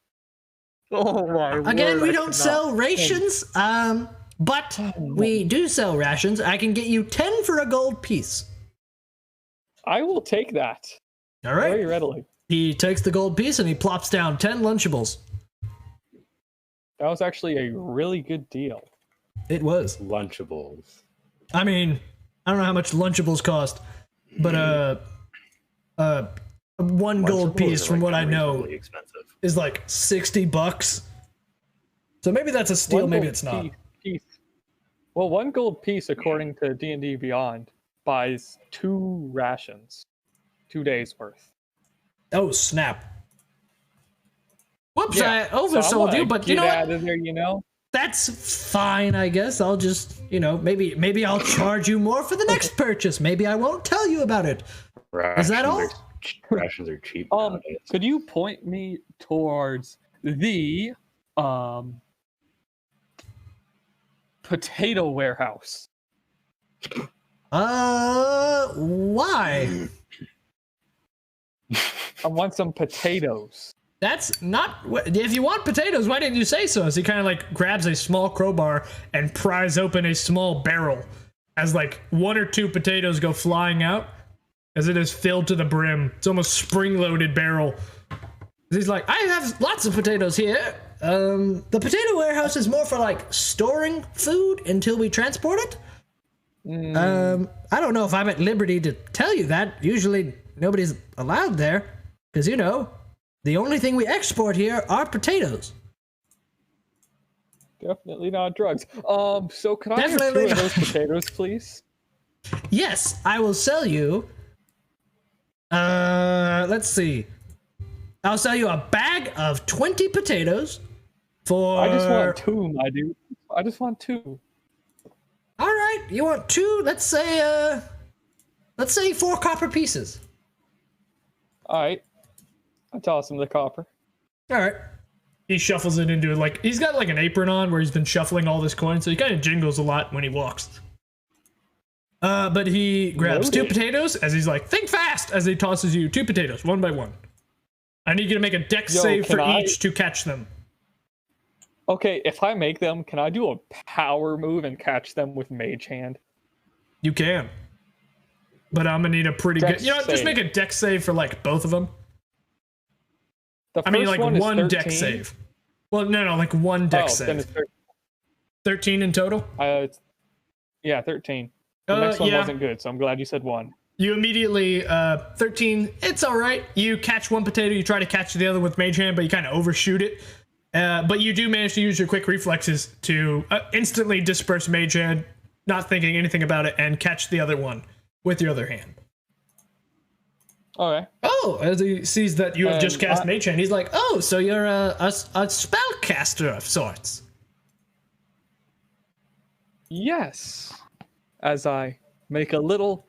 [SPEAKER 3] Oh my word.
[SPEAKER 1] Again, we
[SPEAKER 3] I
[SPEAKER 1] don't
[SPEAKER 3] cannot
[SPEAKER 1] sell rations, but we do sell rations. I can get you 10 for a gold piece.
[SPEAKER 3] I will take that
[SPEAKER 1] All
[SPEAKER 3] very
[SPEAKER 1] right.
[SPEAKER 3] readily.
[SPEAKER 1] He takes the gold piece and he plops down 10 Lunchables.
[SPEAKER 3] That was actually a really good deal.
[SPEAKER 1] It was.
[SPEAKER 2] Lunchables.
[SPEAKER 1] I mean, I don't know how much Lunchables cost, but one gold
[SPEAKER 2] Lunchables
[SPEAKER 1] piece,
[SPEAKER 2] are,
[SPEAKER 1] from
[SPEAKER 2] like,
[SPEAKER 1] what I know,
[SPEAKER 2] unreasonably expensive.
[SPEAKER 1] is like $60. So maybe that's a steal,
[SPEAKER 3] One
[SPEAKER 1] maybe
[SPEAKER 3] gold
[SPEAKER 1] it's not.
[SPEAKER 3] piece. Well, one gold piece, according to D&D Beyond, buys 2 rations. 2 days worth.
[SPEAKER 1] Oh, snap. Whoops,
[SPEAKER 3] Yeah,
[SPEAKER 1] I oversold you, but you know
[SPEAKER 3] out
[SPEAKER 1] what?
[SPEAKER 3] of there, you know?
[SPEAKER 1] That's fine, I guess. I'll just, maybe I'll charge you more for the next purchase. Maybe I won't tell you about it. Is that all?
[SPEAKER 2] Rations are cheap nowadays.
[SPEAKER 3] Could you point me towards the potato warehouse?
[SPEAKER 1] Why?
[SPEAKER 3] I want some potatoes.
[SPEAKER 1] That's not. If you want potatoes, why didn't you say so? As he kind of like grabs a small crowbar and pries open a small barrel, as like 1 or 2 potatoes go flying out, as it is filled to the brim. It's almost spring-loaded barrel. He's like, I have lots of potatoes here. The potato warehouse is more for like storing food until we transport it. I don't know if I'm at liberty to tell you that. Usually nobody's allowed there, because the only thing we export here are potatoes.
[SPEAKER 3] Definitely not drugs. So can I have 2
[SPEAKER 1] Definitely
[SPEAKER 3] of
[SPEAKER 1] not.
[SPEAKER 3] those potatoes, please?
[SPEAKER 1] Yes, I will sell you. Let's see. I'll sell you a bag of 20 potatoes for.
[SPEAKER 3] I just want 2, my dude. I just want 2.
[SPEAKER 1] All right, you want 2? Let's say 4 copper pieces.
[SPEAKER 3] Alright. I toss him the copper.
[SPEAKER 1] All right. He shuffles it into he's got like an apron on where he's been shuffling all this coin, so he kind of jingles a lot when he walks. But he grabs 2
[SPEAKER 3] Noted.
[SPEAKER 1] potatoes as he's like, think fast, as he tosses you 2 potatoes, one by one. I need you to make a dex save
[SPEAKER 3] can
[SPEAKER 1] for
[SPEAKER 3] I-
[SPEAKER 1] each to catch them.
[SPEAKER 3] Okay, if I make them, can I do a power move and catch them with Mage Hand?
[SPEAKER 1] You can. but I'm gonna need a pretty
[SPEAKER 3] Dex
[SPEAKER 1] good. You know, just
[SPEAKER 3] save.
[SPEAKER 1] make a dex save for like both of them.
[SPEAKER 3] The
[SPEAKER 1] I mean,
[SPEAKER 3] first
[SPEAKER 1] like
[SPEAKER 3] one is
[SPEAKER 1] one
[SPEAKER 3] 13.
[SPEAKER 1] dex save. Well, no, like one dex
[SPEAKER 3] Then
[SPEAKER 1] save.
[SPEAKER 3] it's
[SPEAKER 1] 13 in total.
[SPEAKER 3] yeah, 13. The next one
[SPEAKER 1] yeah.
[SPEAKER 3] wasn't good, so I'm glad you said 1.
[SPEAKER 1] You immediately 13. It's all right. You catch one potato. You try to catch the other with mage hand, but you kind of overshoot it. But you do manage to use your quick reflexes to instantly disperse mage hand, not thinking anything about it, and catch the other one with your other hand.
[SPEAKER 3] Okay.
[SPEAKER 1] Oh, as he sees that you have just cast mage hand, he's like, "Oh, so you're a spellcaster of sorts."
[SPEAKER 3] Yes. As I make a little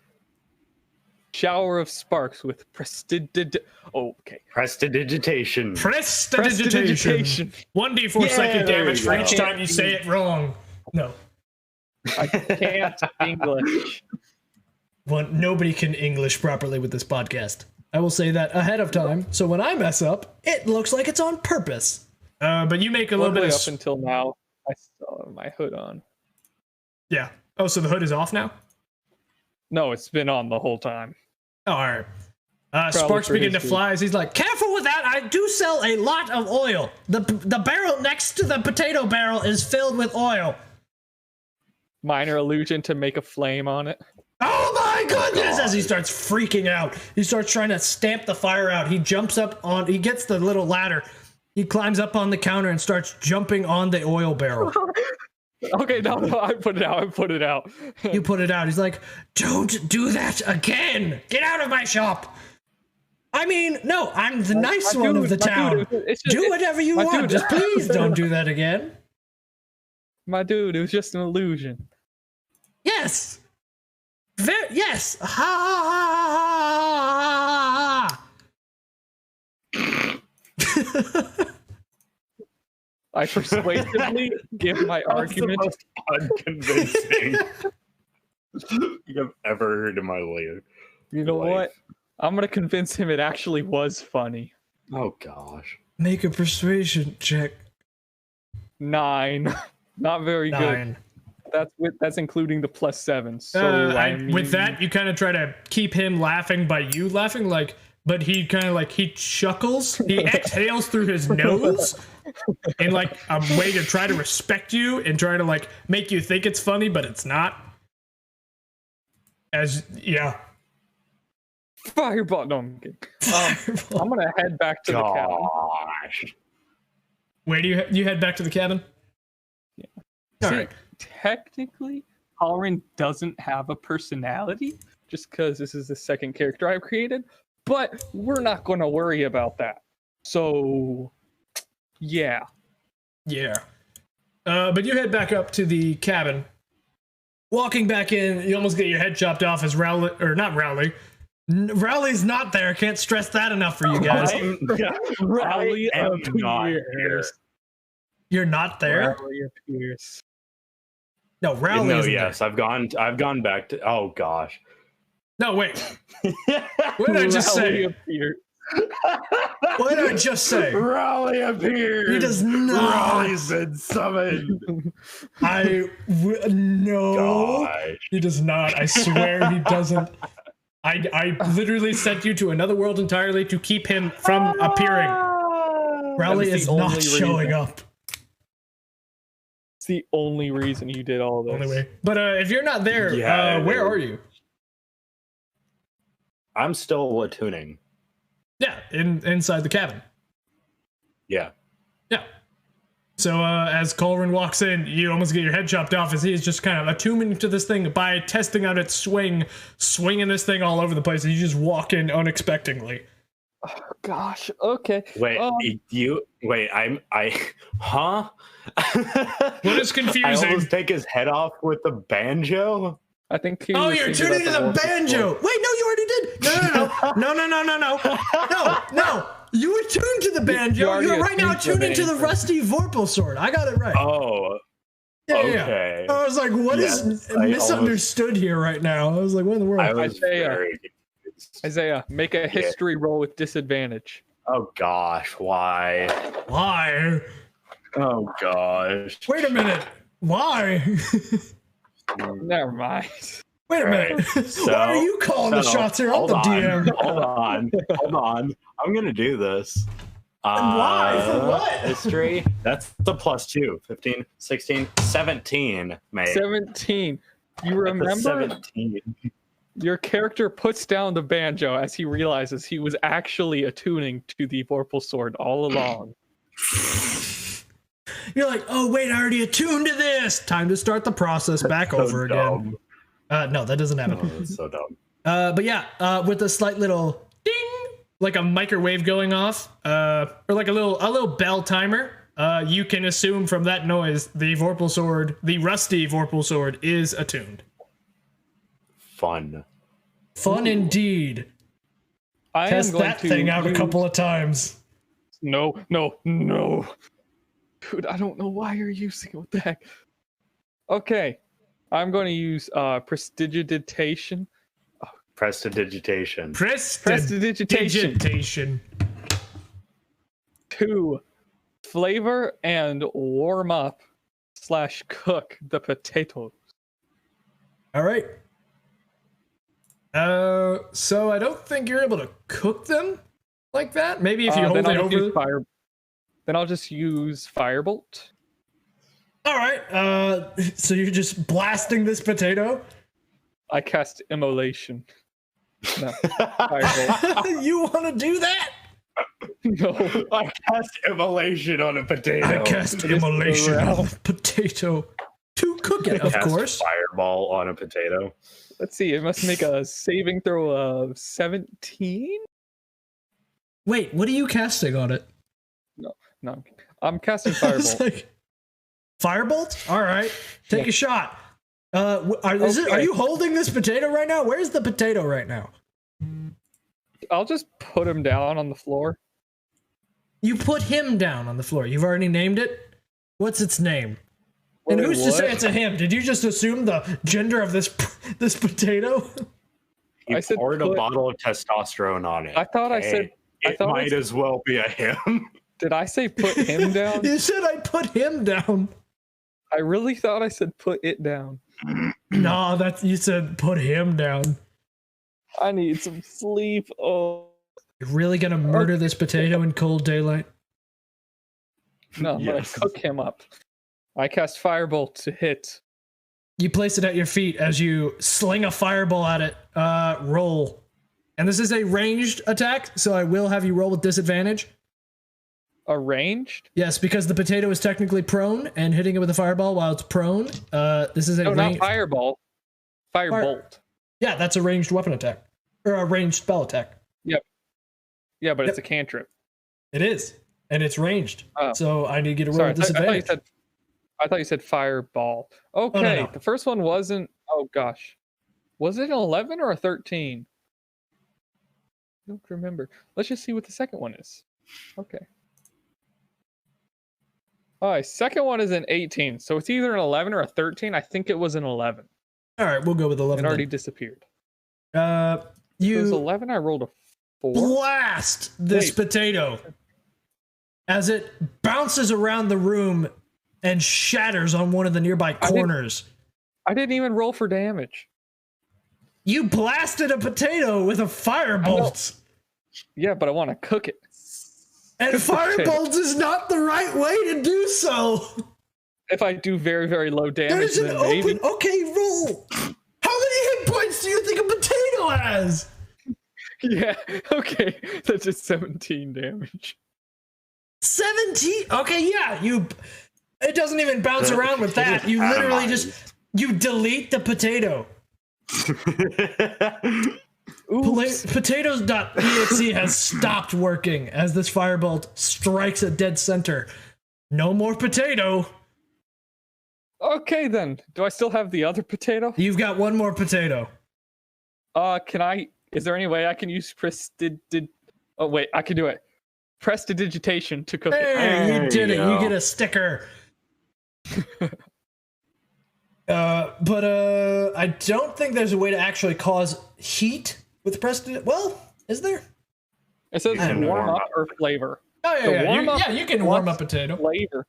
[SPEAKER 3] shower of sparks with
[SPEAKER 2] Prestidigitation.
[SPEAKER 1] Prestidigitation. 1d4 psychic
[SPEAKER 2] there
[SPEAKER 1] damage
[SPEAKER 2] you
[SPEAKER 1] for
[SPEAKER 2] go.
[SPEAKER 1] each time you say it wrong. No.
[SPEAKER 3] I can't English.
[SPEAKER 1] Nobody can English properly with this podcast. I will say that ahead of time, so when I mess up, it looks like it's on purpose. But you make a little bit of...
[SPEAKER 3] Up until now, I still have my hood on.
[SPEAKER 1] Yeah. Oh, so the hood is off now?
[SPEAKER 3] No, it's been on the whole time.
[SPEAKER 1] Oh, all right. Sparks begin to fly as he's like, "Careful with that! I do sell a lot of oil. The barrel next to the potato barrel is filled with oil."
[SPEAKER 3] Minor illusion to make a flame on it.
[SPEAKER 1] Oh my goodness! As he starts freaking out, he starts trying to stamp the fire out. He jumps up on, he gets the little ladder. He climbs up on the counter and starts jumping on the oil barrel.
[SPEAKER 3] Okay, no, I put it out.
[SPEAKER 1] You put it out. He's like, "Don't do that again! Get out of my shop!" I mean, no, I'm the nice one of the town. Do whatever you want. Just please don't do that again.
[SPEAKER 3] My dude, it was just an illusion.
[SPEAKER 1] Yes. Yes. Ha ha ha ha ha.
[SPEAKER 3] I persuasively give my argument.
[SPEAKER 2] That's the most unconvincing you've ever heard in my life.
[SPEAKER 3] You know what? I'm gonna convince him it actually was funny.
[SPEAKER 2] Oh gosh.
[SPEAKER 1] Make a persuasion check.
[SPEAKER 3] 9. Not very
[SPEAKER 1] 9.
[SPEAKER 3] good. That's including the +7. So
[SPEAKER 1] with that, you kind of try to keep him laughing by you laughing, like, but he kind of like he chuckles. He exhales through his nose in like a way to try to respect you and try to like make you think it's funny, but it's not.
[SPEAKER 3] Fireball. No, I'm kidding. I'm gonna head back to the cabin.
[SPEAKER 1] Where do you head back to the cabin?
[SPEAKER 3] Yeah.
[SPEAKER 1] All
[SPEAKER 3] See,
[SPEAKER 1] right.
[SPEAKER 3] Technically, Caulran doesn't have a personality, just because this is the second character I've created. But we're not gonna worry about that. So, yeah.
[SPEAKER 1] Yeah. But you head back up to the cabin. Walking back in, you almost get your head chopped off as Rowley, or not Rowley. Rowley's not there. Can't stress that enough for you guys.
[SPEAKER 3] Rowley
[SPEAKER 2] am not here.
[SPEAKER 3] appears.
[SPEAKER 1] You're not there?
[SPEAKER 3] Rowley appears.
[SPEAKER 1] No, Rowley
[SPEAKER 2] No,
[SPEAKER 1] isn't
[SPEAKER 2] yes,
[SPEAKER 1] there.
[SPEAKER 2] I've gone back to. Oh gosh.
[SPEAKER 1] No, wait. What did I just say?
[SPEAKER 3] Appears.
[SPEAKER 1] What did I just say?
[SPEAKER 2] Raleigh appears.
[SPEAKER 1] He does not.
[SPEAKER 2] Raleigh's been summoned.
[SPEAKER 1] No.
[SPEAKER 2] Gosh.
[SPEAKER 1] He does not. I swear he doesn't. I literally sent you to another world entirely to keep him from appearing. Raleigh is not showing up.
[SPEAKER 3] It's the only reason you did all this.
[SPEAKER 1] Only way. But if you're not there,
[SPEAKER 2] Yeah,
[SPEAKER 1] where are you?
[SPEAKER 2] I'm still attuning.
[SPEAKER 1] Yeah, inside the cabin.
[SPEAKER 2] Yeah.
[SPEAKER 1] Yeah. So as Caulran walks in, you almost get your head chopped off as he is just kind of attuning to this thing by testing out its swinging this thing all over the place. And you just walk in unexpectedly.
[SPEAKER 3] Oh, gosh. Okay.
[SPEAKER 2] Wait, huh?
[SPEAKER 1] What is confusing?
[SPEAKER 2] I almost take his head off with the banjo.
[SPEAKER 3] I think.
[SPEAKER 1] Oh, you're tuning to the banjo. Wait, no, you already did. No. You were tuned to the banjo. You're right now tuning to the rusty Vorpal sword. I got it right.
[SPEAKER 2] Oh. Okay.
[SPEAKER 1] I was like, what is misunderstood here right now? I was like, what in the world?
[SPEAKER 2] I was very confused.
[SPEAKER 3] Isaiah, make a history roll with disadvantage.
[SPEAKER 2] Oh gosh, why?
[SPEAKER 1] Why?
[SPEAKER 2] Oh gosh.
[SPEAKER 1] Wait a minute. Why?
[SPEAKER 3] Never mind.
[SPEAKER 1] Wait a minute.
[SPEAKER 2] So-
[SPEAKER 1] Why are you calling the shots here? I'm the DM.
[SPEAKER 2] Hold on. I'm gonna do this.
[SPEAKER 1] Why? For what?
[SPEAKER 2] History. That's the +2. 15, 16, 17, mate.
[SPEAKER 3] 17. You
[SPEAKER 2] That's a
[SPEAKER 3] remember
[SPEAKER 2] 17.
[SPEAKER 3] your character puts down the banjo as he realizes he was actually attuning to the vorpal sword all along.
[SPEAKER 1] You're like, oh wait, I already attuned to this. Time to start the process back
[SPEAKER 2] So
[SPEAKER 1] over again. No, that doesn't happen.
[SPEAKER 2] Oh, that's so dumb.
[SPEAKER 1] But yeah, with a slight little ding, like a microwave going off, or like a little bell timer. You can assume from that noise the vorpal sword, the rusty vorpal sword, is attuned.
[SPEAKER 2] Fun.
[SPEAKER 1] Fun indeed.
[SPEAKER 3] I
[SPEAKER 1] Test
[SPEAKER 3] am going
[SPEAKER 1] that
[SPEAKER 3] to
[SPEAKER 1] thing out a
[SPEAKER 3] use-
[SPEAKER 1] couple of times.
[SPEAKER 3] No. Dude, I don't know why you're using it. What the heck? Okay. I'm going to use prestidigitation.
[SPEAKER 2] Prestidigitation.
[SPEAKER 3] Prestidigitation. 2. Flavor and warm up / cook the potatoes.
[SPEAKER 1] All right. So I don't think you're able to cook them like that. Maybe if you hold it over.
[SPEAKER 3] Then I'll just use firebolt.
[SPEAKER 1] All right. So you're just blasting this potato.
[SPEAKER 3] I cast immolation. No, firebolt.
[SPEAKER 1] You want to do that?
[SPEAKER 3] No.
[SPEAKER 2] I cast immolation on a potato.
[SPEAKER 1] I cast immolation on a potato to cook it, of
[SPEAKER 2] Cast
[SPEAKER 1] course.
[SPEAKER 2] Fireball on a potato.
[SPEAKER 3] Let's see. It must make a saving throw of 17.
[SPEAKER 1] Wait, what are you casting on it?
[SPEAKER 3] No, I'm casting
[SPEAKER 1] It's
[SPEAKER 3] firebolt.
[SPEAKER 1] like, Firebolt? All right, take
[SPEAKER 3] Yeah.
[SPEAKER 1] a shot. Are you holding this potato right now? Where's the potato right now?
[SPEAKER 3] I'll just put him down on the floor.
[SPEAKER 1] You put him down on the floor. You've already named it. What's its name? And
[SPEAKER 3] Wait,
[SPEAKER 1] who's to say
[SPEAKER 3] what?
[SPEAKER 1] it's a him? Did you just assume the gender of this potato?
[SPEAKER 2] He
[SPEAKER 3] I said
[SPEAKER 2] poured a
[SPEAKER 3] put-
[SPEAKER 2] bottle of testosterone on it.
[SPEAKER 3] I thought I said. I
[SPEAKER 2] It
[SPEAKER 3] thought I
[SPEAKER 2] might
[SPEAKER 3] said-
[SPEAKER 2] as well be a him.
[SPEAKER 3] Did I say put him down?
[SPEAKER 1] You said I put him down.
[SPEAKER 3] I really thought I said put it down.
[SPEAKER 1] No, you said put him down.
[SPEAKER 3] I need some sleep. Oh
[SPEAKER 1] You're really gonna murder this potato in cold daylight?
[SPEAKER 3] no, I'm
[SPEAKER 2] Yes.
[SPEAKER 3] gonna cook him up. I cast firebolt to hit.
[SPEAKER 1] You place it at your feet as you sling a fireball at it. Roll. And this is a ranged attack, so I will have you roll with disadvantage.
[SPEAKER 3] Arranged?
[SPEAKER 1] Yes, because the potato is technically prone, and hitting it with a fireball while it's prone. This is a
[SPEAKER 3] No, not
[SPEAKER 1] ranged.
[SPEAKER 3] fireball. Firebolt.
[SPEAKER 1] Yeah, that's a ranged weapon attack, or a ranged spell attack.
[SPEAKER 3] Yeah, but
[SPEAKER 1] Yep.
[SPEAKER 3] it's a cantrip.
[SPEAKER 1] It is, and it's ranged.
[SPEAKER 3] Oh.
[SPEAKER 1] So I need to get a roll
[SPEAKER 3] Sorry,
[SPEAKER 1] with
[SPEAKER 3] I thought you
[SPEAKER 1] disadvantage.
[SPEAKER 3] I thought you said fireball. Okay,
[SPEAKER 1] no.
[SPEAKER 3] the first one wasn't. Oh gosh, was it an 11 or a 13? I don't remember. Let's just see what the second one is. Okay. All right, second one is an 18, so it's either an 11 or a 13. I think it was an 11.
[SPEAKER 1] All right, we'll go with 11.
[SPEAKER 3] It already
[SPEAKER 1] then.
[SPEAKER 3] disappeared.
[SPEAKER 1] You
[SPEAKER 3] It was 11. I rolled a 4.
[SPEAKER 1] blast this
[SPEAKER 3] Wait.
[SPEAKER 1] potato as it bounces around the room and shatters on one of the nearby corners.
[SPEAKER 3] I didn't even roll for damage.
[SPEAKER 1] You blasted a potato with a firebolt.
[SPEAKER 3] Yeah, but I want to cook it.
[SPEAKER 1] And firebolt is not the right way to do so.
[SPEAKER 3] If I do very, very low damage,
[SPEAKER 1] There's an
[SPEAKER 3] then maybe.
[SPEAKER 1] open. Okay, roll. How many hit points do you think a potato has?
[SPEAKER 3] Yeah, okay. That's just 17 damage.
[SPEAKER 1] 17. Okay, yeah. It doesn't even bounce
[SPEAKER 2] The
[SPEAKER 1] around with that. You literally just delete the potato.
[SPEAKER 3] Oops.
[SPEAKER 1] Potatoes.exe has stopped working as this firebolt strikes at dead center. No more potato.
[SPEAKER 3] Okay, then. Do I still have the other potato?
[SPEAKER 1] You've got one more potato.
[SPEAKER 3] Can I? Is there any way I can use Oh wait, I can do it. Prestidigitation to cook it.
[SPEAKER 1] Hey, you
[SPEAKER 2] There
[SPEAKER 1] did
[SPEAKER 2] you
[SPEAKER 1] it.
[SPEAKER 2] go.
[SPEAKER 1] You get a sticker. But I don't think there's a way to actually cause heat with Presti. Well, is there?
[SPEAKER 3] It says
[SPEAKER 1] I don't know.
[SPEAKER 3] warm up or flavor.
[SPEAKER 1] Oh
[SPEAKER 3] The
[SPEAKER 1] yeah,
[SPEAKER 3] warm up
[SPEAKER 1] you can warm
[SPEAKER 3] wants
[SPEAKER 1] up potato.
[SPEAKER 3] Flavor.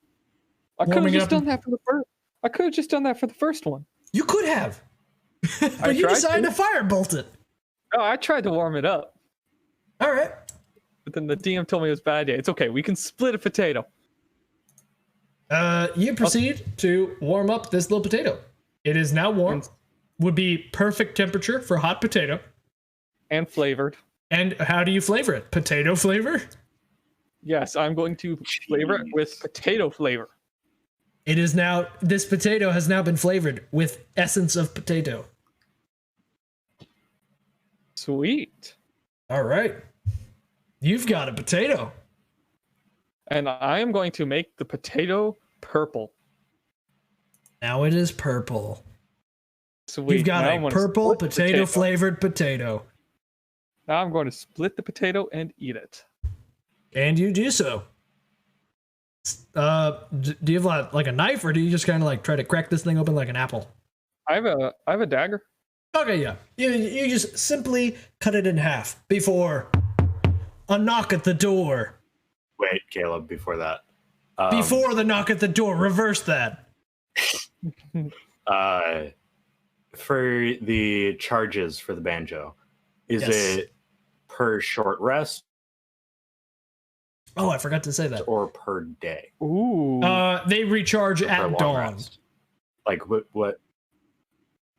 [SPEAKER 3] I could have
[SPEAKER 1] Warming
[SPEAKER 3] just
[SPEAKER 1] up-
[SPEAKER 3] done that for the first. I could have just done that for the first one.
[SPEAKER 1] You could have. But you decided to firebolt it.
[SPEAKER 3] Oh, I tried to warm it up,
[SPEAKER 1] All right.
[SPEAKER 3] but then the DM told me it was a bad day. It's okay. We can split a potato.
[SPEAKER 1] You proceed to warm up this little potato. It is now warm. Would be perfect temperature for hot potato.
[SPEAKER 3] And flavored.
[SPEAKER 1] And how do you flavor it? Potato flavor?
[SPEAKER 3] Yes, I'm going to flavor it with potato flavor.
[SPEAKER 1] It is now, this potato has now been flavored with essence of potato.
[SPEAKER 3] Sweet.
[SPEAKER 1] All right. You've got a potato.
[SPEAKER 3] And I am going to make the potato purple.
[SPEAKER 1] Now it is purple.
[SPEAKER 3] Sweet.
[SPEAKER 1] You've got
[SPEAKER 3] Now
[SPEAKER 1] a purple potato flavored potato.
[SPEAKER 3] Now I'm going to split the potato and eat it.
[SPEAKER 1] And you do so. Do you have like a knife, or do you just kind of like try to crack this thing open like an apple?
[SPEAKER 3] I have a dagger.
[SPEAKER 1] Okay, yeah. You just simply cut it in half before a knock at the door.
[SPEAKER 2] Wait, Caleb, before that.
[SPEAKER 1] Before the knock at the door, reverse that.
[SPEAKER 2] For the charges for the banjo, is it per short rest?
[SPEAKER 1] Oh, I forgot to say that.
[SPEAKER 2] Or per day?
[SPEAKER 3] Ooh.
[SPEAKER 1] They recharge at dawn.
[SPEAKER 2] Rest? Like what?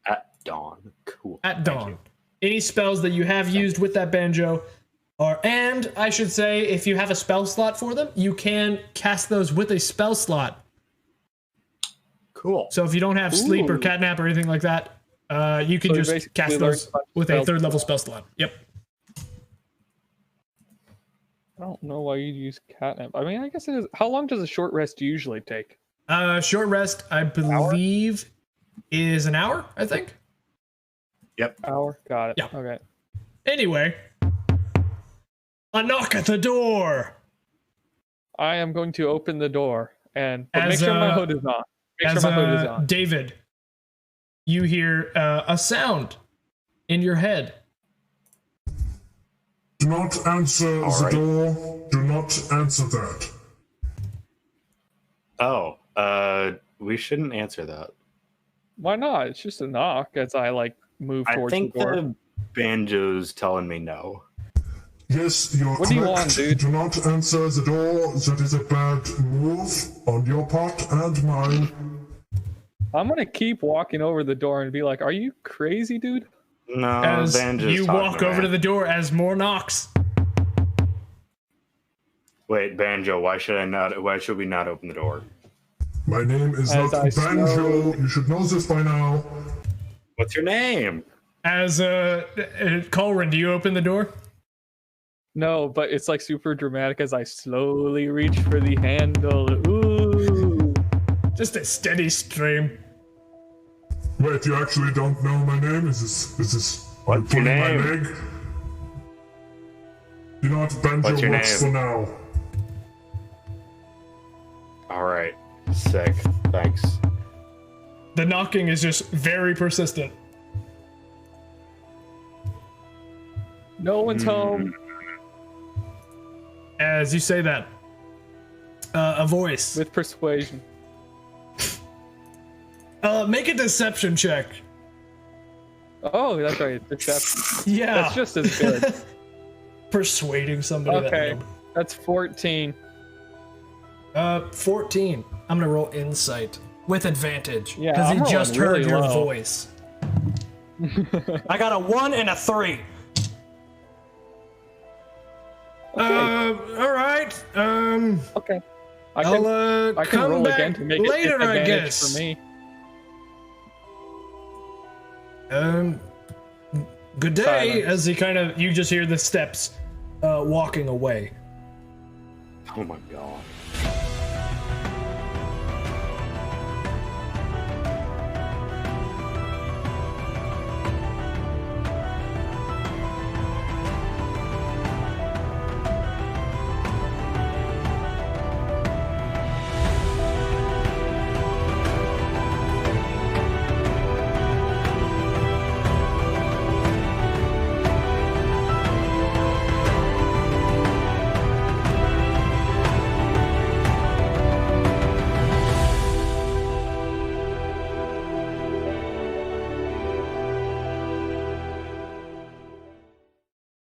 [SPEAKER 2] At dawn. Cool.
[SPEAKER 1] At dawn. Any spells that you have used with that banjo are, and I should say, if you have a spell slot for them, you can cast those with a spell slot.
[SPEAKER 2] Cool.
[SPEAKER 1] So if you don't have sleep or catnap or anything like that, you can just cast those with a third level spell slot. Yep.
[SPEAKER 3] I don't know why you'd use catnap. I mean, I guess it is. How long does a short rest usually take?
[SPEAKER 1] Short rest, I believe, is an hour, I think.
[SPEAKER 2] Yep.
[SPEAKER 3] Hour? Got it.
[SPEAKER 1] Yeah.
[SPEAKER 3] Okay.
[SPEAKER 1] Anyway, a knock at the door.
[SPEAKER 3] I am going to open the door and make sure my hood is on. Make sure my hood is on.
[SPEAKER 1] David, you hear a sound in your head.
[SPEAKER 4] Do not answer the door. Do not answer that.
[SPEAKER 2] Oh, we shouldn't answer that.
[SPEAKER 3] Why not? It's just a knock as I move towards the door.
[SPEAKER 2] I think the banjo's telling me no.
[SPEAKER 4] Yes, you're
[SPEAKER 3] What
[SPEAKER 4] correct.
[SPEAKER 3] do you want, dude?
[SPEAKER 4] Do not answer the door. That is a bad move on your part and mine.
[SPEAKER 3] I'm gonna keep walking over the door and be like, "Are you crazy, dude?"
[SPEAKER 2] No,
[SPEAKER 1] As
[SPEAKER 2] banjo's
[SPEAKER 1] you
[SPEAKER 2] talking
[SPEAKER 1] walk over to the door as more knocks.
[SPEAKER 2] Wait, banjo, why should we not open the door?
[SPEAKER 4] My name is
[SPEAKER 3] As
[SPEAKER 4] not
[SPEAKER 3] I
[SPEAKER 4] Banjo. You should know this by now.
[SPEAKER 2] What's your name?
[SPEAKER 1] As Caulran, do you open the door?
[SPEAKER 3] No, but it's super dramatic as I slowly reach for the handle. Ooh.
[SPEAKER 1] Just a steady stream.
[SPEAKER 4] Wait, you actually don't know my name? Is this
[SPEAKER 2] What's your
[SPEAKER 4] pulling my
[SPEAKER 2] name?
[SPEAKER 4] leg? You know what? Banjo
[SPEAKER 2] What's your
[SPEAKER 4] works
[SPEAKER 2] name?
[SPEAKER 4] for now.
[SPEAKER 2] Alright. Sick. Thanks.
[SPEAKER 1] The knocking is just very persistent.
[SPEAKER 3] No one's home.
[SPEAKER 1] As you say that, a voice.
[SPEAKER 3] With persuasion.
[SPEAKER 1] Make a deception check.
[SPEAKER 3] Oh, that's right. Deception.
[SPEAKER 1] Yeah.
[SPEAKER 3] That's just as good.
[SPEAKER 1] Persuading somebody.
[SPEAKER 3] Okay, that's 14.
[SPEAKER 1] 14. I'm gonna roll insight with advantage.
[SPEAKER 3] Yeah,
[SPEAKER 1] Because
[SPEAKER 3] I'm
[SPEAKER 1] he
[SPEAKER 3] rolling
[SPEAKER 1] just heard
[SPEAKER 3] really
[SPEAKER 1] your
[SPEAKER 3] low.
[SPEAKER 1] voice. I got a 1 and a 3. All right.
[SPEAKER 3] Okay.
[SPEAKER 1] I'll
[SPEAKER 3] I can
[SPEAKER 1] come
[SPEAKER 3] roll
[SPEAKER 1] back
[SPEAKER 3] again to make
[SPEAKER 1] later,
[SPEAKER 3] it
[SPEAKER 1] I
[SPEAKER 3] advantage
[SPEAKER 1] guess.
[SPEAKER 3] for me.
[SPEAKER 1] Good day.
[SPEAKER 3] Silence.
[SPEAKER 1] As you just hear the steps walking away.
[SPEAKER 2] Oh my god.